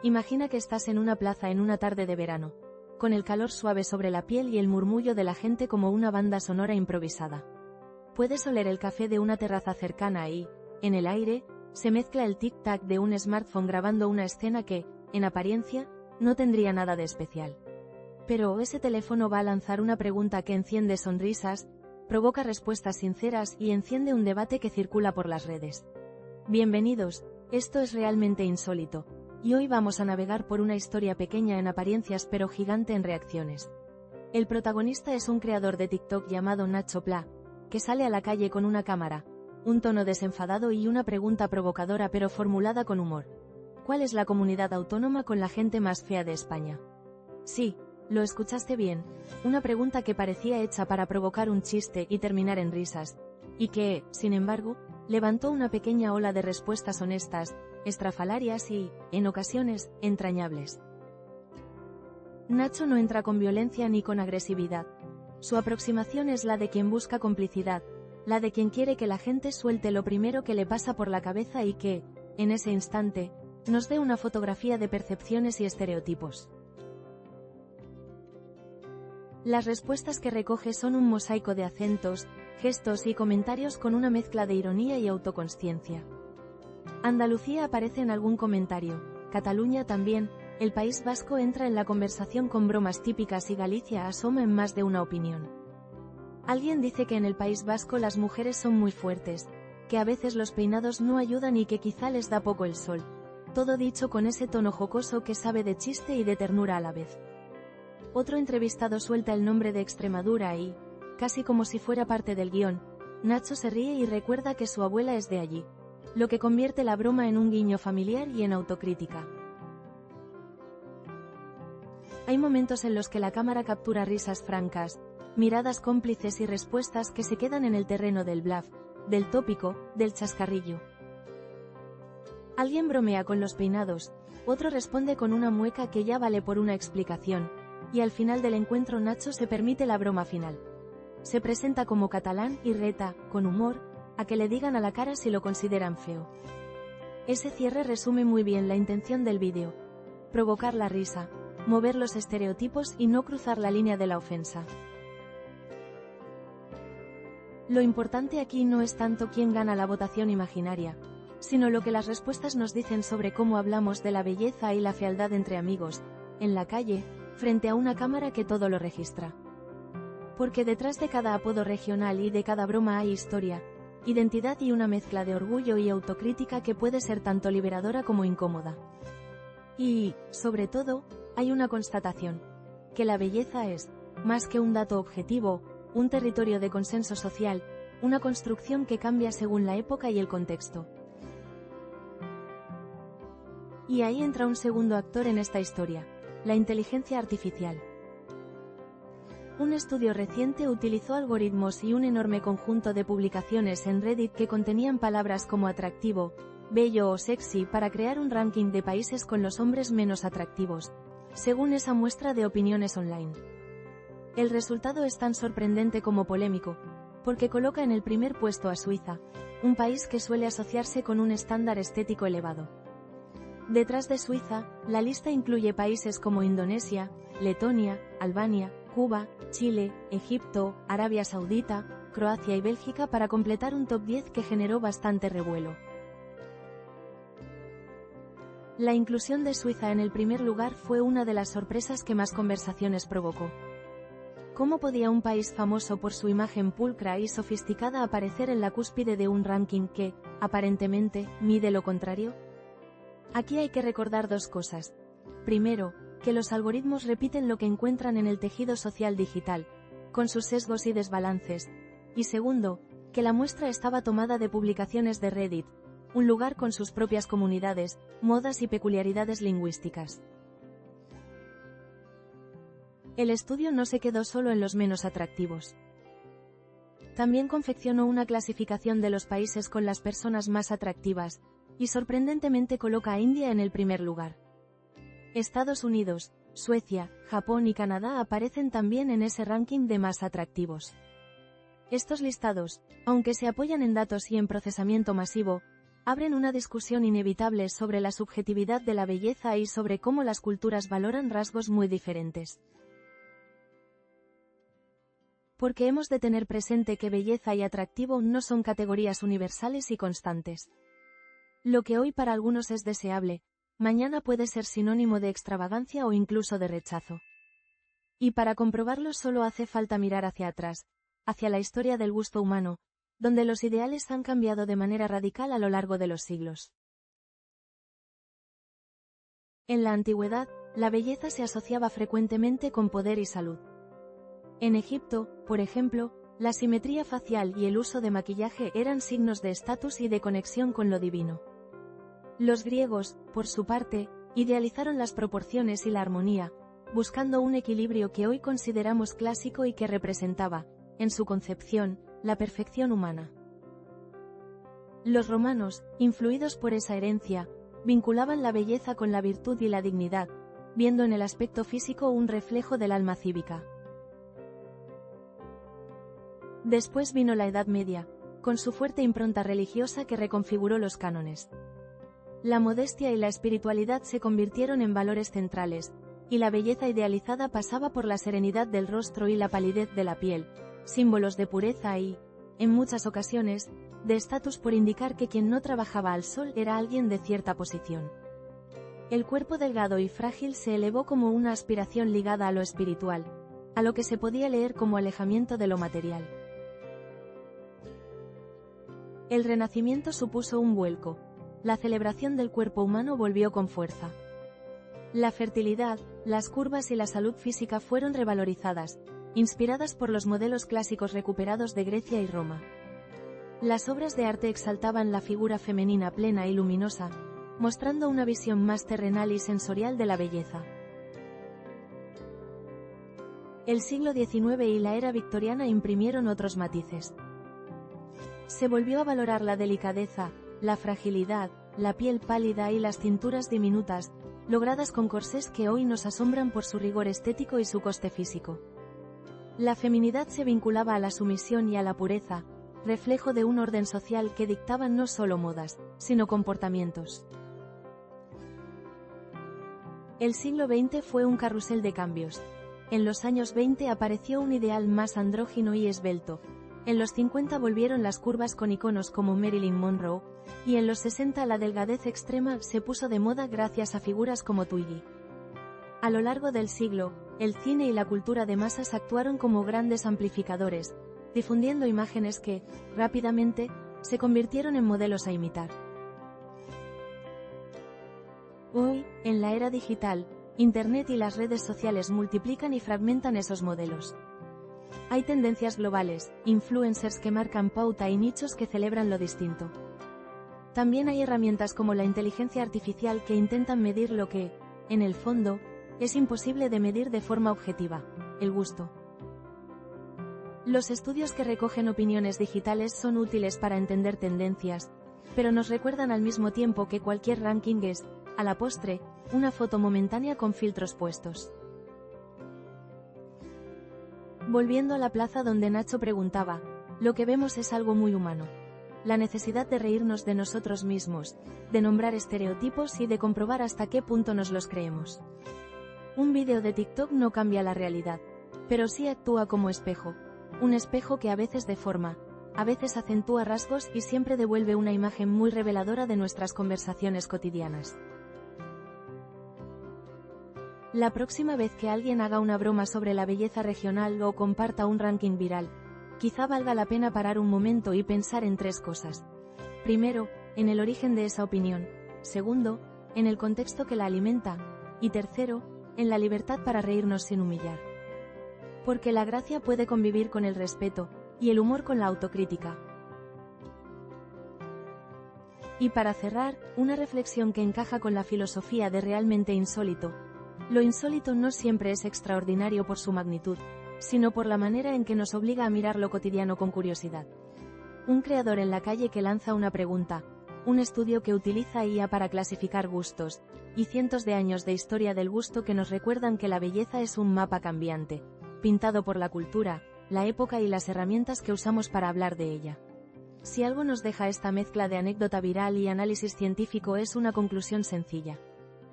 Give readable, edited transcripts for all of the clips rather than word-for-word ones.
Imagina que estás en una plaza en una tarde de verano, con el calor suave sobre la piel y el murmullo de la gente como una banda sonora improvisada. Puedes oler el café de una terraza cercana y, en el aire, se mezcla el tic-tac de un smartphone grabando una escena que, en apariencia, no tendría nada de especial. Pero ese teléfono va a lanzar una pregunta que enciende sonrisas, provoca respuestas sinceras y enciende un debate que circula por las redes. Bienvenidos, esto es realmente insólito, y hoy vamos a navegar por una historia pequeña en apariencias pero gigante en reacciones. El protagonista es un creador de TikTok llamado Nacho Plá, que sale a la calle con una cámara, un tono desenfadado y una pregunta provocadora pero formulada con humor. ¿Cuál es la comunidad autónoma con la gente más fea de España? Sí, lo escuchaste bien, una pregunta que parecía hecha para provocar un chiste y terminar en risas, y que, sin embargo, levantó una pequeña ola de respuestas honestas, estrafalarias y, en ocasiones, entrañables. Nacho no entra con violencia ni con agresividad. Su aproximación es la de quien busca complicidad, la de quien quiere que la gente suelte lo primero que le pasa por la cabeza y que, en ese instante, nos dé una fotografía de percepciones y estereotipos. Las respuestas que recoge son un mosaico de acentos, gestos y comentarios con una mezcla de ironía y autoconsciencia. Andalucía aparece en algún comentario, Cataluña también, el País Vasco entra en la conversación con bromas típicas y Galicia asoma en más de una opinión. Alguien dice que en el País Vasco las mujeres son muy fuertes, que a veces los peinados no ayudan y que quizá les da poco el sol. Todo dicho con ese tono jocoso que sabe de chiste y de ternura a la vez. Otro entrevistado suelta el nombre de Extremadura y, casi como si fuera parte del guión, Nacho se ríe y recuerda que su abuela es de allí, lo que convierte la broma en un guiño familiar y en autocrítica. Hay momentos en los que la cámara captura risas francas, miradas cómplices y respuestas que se quedan en el terreno del bluff, del tópico, del chascarrillo. Alguien bromea con los peinados, otro responde con una mueca que ya vale por una explicación, y al final del encuentro Nacho se permite la broma final. Se presenta como catalán y reta, con humor, a que le digan a la cara si lo consideran feo. Ese cierre resume muy bien la intención del vídeo: provocar la risa, mover los estereotipos y no cruzar la línea de la ofensa. Lo importante aquí no es tanto quién gana la votación imaginaria, sino lo que las respuestas nos dicen sobre cómo hablamos de la belleza y la fealdad entre amigos, en la calle, frente a una cámara que todo lo registra. Porque detrás de cada apodo regional y de cada broma hay historia, identidad y una mezcla de orgullo y autocrítica que puede ser tanto liberadora como incómoda. Y, sobre todo, hay una constatación: que la belleza es, más que un dato objetivo, un territorio de consenso social, una construcción que cambia según la época y el contexto. Y ahí entra un segundo actor en esta historia: la inteligencia artificial. Un estudio reciente utilizó algoritmos y un enorme conjunto de publicaciones en Reddit que contenían palabras como atractivo, bello o sexy para crear un ranking de países con los hombres menos atractivos, según esa muestra de opiniones online. El resultado es tan sorprendente como polémico, porque coloca en el primer puesto a Suiza, un país que suele asociarse con un estándar estético elevado. Detrás de Suiza, la lista incluye países como Indonesia, Letonia, Albania, Cuba, Chile, Egipto, Arabia Saudita, Croacia y Bélgica para completar un top 10 que generó bastante revuelo. La inclusión de Suiza en el primer lugar fue una de las sorpresas que más conversaciones provocó. ¿Cómo podía un país famoso por su imagen pulcra y sofisticada aparecer en la cúspide de un ranking que, aparentemente, mide lo contrario? Aquí hay que recordar dos cosas. Primero, que los algoritmos repiten lo que encuentran en el tejido social digital, con sus sesgos y desbalances. Y segundo, que la muestra estaba tomada de publicaciones de Reddit, un lugar con sus propias comunidades, modas y peculiaridades lingüísticas. El estudio no se quedó solo en los menos atractivos. También confeccionó una clasificación de los países con las personas más atractivas, y sorprendentemente coloca a India en el primer lugar. Estados Unidos, Suecia, Japón y Canadá aparecen también en ese ranking de más atractivos. Estos listados, aunque se apoyan en datos y en procesamiento masivo, abren una discusión inevitable sobre la subjetividad de la belleza y sobre cómo las culturas valoran rasgos muy diferentes. Porque hemos de tener presente que belleza y atractivo no son categorías universales y constantes. Lo que hoy para algunos es deseable, mañana puede ser sinónimo de extravagancia o incluso de rechazo. Y para comprobarlo solo hace falta mirar hacia atrás, hacia la historia del gusto humano, donde los ideales han cambiado de manera radical a lo largo de los siglos. En la antigüedad, la belleza se asociaba frecuentemente con poder y salud. En Egipto, por ejemplo, la simetría facial y el uso de maquillaje eran signos de estatus y de conexión con lo divino. Los griegos, por su parte, idealizaron las proporciones y la armonía, buscando un equilibrio que hoy consideramos clásico y que representaba, en su concepción, la perfección humana. Los romanos, influidos por esa herencia, vinculaban la belleza con la virtud y la dignidad, viendo en el aspecto físico un reflejo del alma cívica. Después vino la Edad Media, con su fuerte impronta religiosa que reconfiguró los cánones. La modestia y la espiritualidad se convirtieron en valores centrales, y la belleza idealizada pasaba por la serenidad del rostro y la palidez de la piel, símbolos de pureza y, en muchas ocasiones, de estatus por indicar que quien no trabajaba al sol era alguien de cierta posición. El cuerpo delgado y frágil se elevó como una aspiración ligada a lo espiritual, a lo que se podía leer como alejamiento de lo material. El Renacimiento supuso un vuelco. La celebración del cuerpo humano volvió con fuerza. La fertilidad, las curvas y la salud física fueron revalorizadas, inspiradas por los modelos clásicos recuperados de Grecia y Roma. Las obras de arte exaltaban la figura femenina plena y luminosa, mostrando una visión más terrenal y sensorial de la belleza. El siglo XIX y la era victoriana imprimieron otros matices. Se volvió a valorar la delicadeza, la fragilidad, la piel pálida y las cinturas diminutas, logradas con corsés que hoy nos asombran por su rigor estético y su coste físico. La feminidad se vinculaba a la sumisión y a la pureza, reflejo de un orden social que dictaban no solo modas, sino comportamientos. El siglo XX fue un carrusel de cambios. En los años 20 apareció un ideal más andrógino y esbelto. En los 50 volvieron las curvas con iconos como Marilyn Monroe, y en los 60 la delgadez extrema se puso de moda gracias a figuras como Twiggy. A lo largo del siglo, el cine y la cultura de masas actuaron como grandes amplificadores, difundiendo imágenes que, rápidamente, se convirtieron en modelos a imitar. Hoy, en la era digital, Internet y las redes sociales multiplican y fragmentan esos modelos. Hay tendencias globales, influencers que marcan pauta y nichos que celebran lo distinto. También hay herramientas como la inteligencia artificial que intentan medir lo que, en el fondo, es imposible de medir de forma objetiva: el gusto. Los estudios que recogen opiniones digitales son útiles para entender tendencias, pero nos recuerdan al mismo tiempo que cualquier ranking es, a la postre, una foto momentánea con filtros puestos. Volviendo a la plaza donde Nacho preguntaba, lo que vemos es algo muy humano. La necesidad de reírnos de nosotros mismos, de nombrar estereotipos y de comprobar hasta qué punto nos los creemos. Un vídeo de TikTok no cambia la realidad, pero sí actúa como espejo. Un espejo que a veces deforma, a veces acentúa rasgos y siempre devuelve una imagen muy reveladora de nuestras conversaciones cotidianas. La próxima vez que alguien haga una broma sobre la belleza regional o comparta un ranking viral, quizá valga la pena parar un momento y pensar en tres cosas. Primero, en el origen de esa opinión. Segundo, en el contexto que la alimenta. Y tercero, en la libertad para reírnos sin humillar. Porque la gracia puede convivir con el respeto, y el humor con la autocrítica. Y para cerrar, una reflexión que encaja con la filosofía de realmente insólito. Lo insólito no siempre es extraordinario por su magnitud, sino por la manera en que nos obliga a mirar lo cotidiano con curiosidad. Un creador en la calle que lanza una pregunta, un estudio que utiliza IA para clasificar gustos, y cientos de años de historia del gusto que nos recuerdan que la belleza es un mapa cambiante, pintado por la cultura, la época y las herramientas que usamos para hablar de ella. Si algo nos deja esta mezcla de anécdota viral y análisis científico es una conclusión sencilla.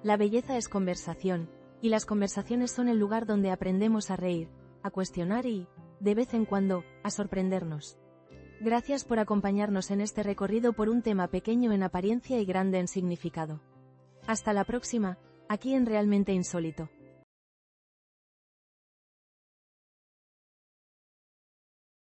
La belleza es conversación, y las conversaciones son el lugar donde aprendemos a reír, a cuestionar y, de vez en cuando, a sorprendernos. Gracias por acompañarnos en este recorrido por un tema pequeño en apariencia y grande en significado. Hasta la próxima, aquí en Realmente Insólito.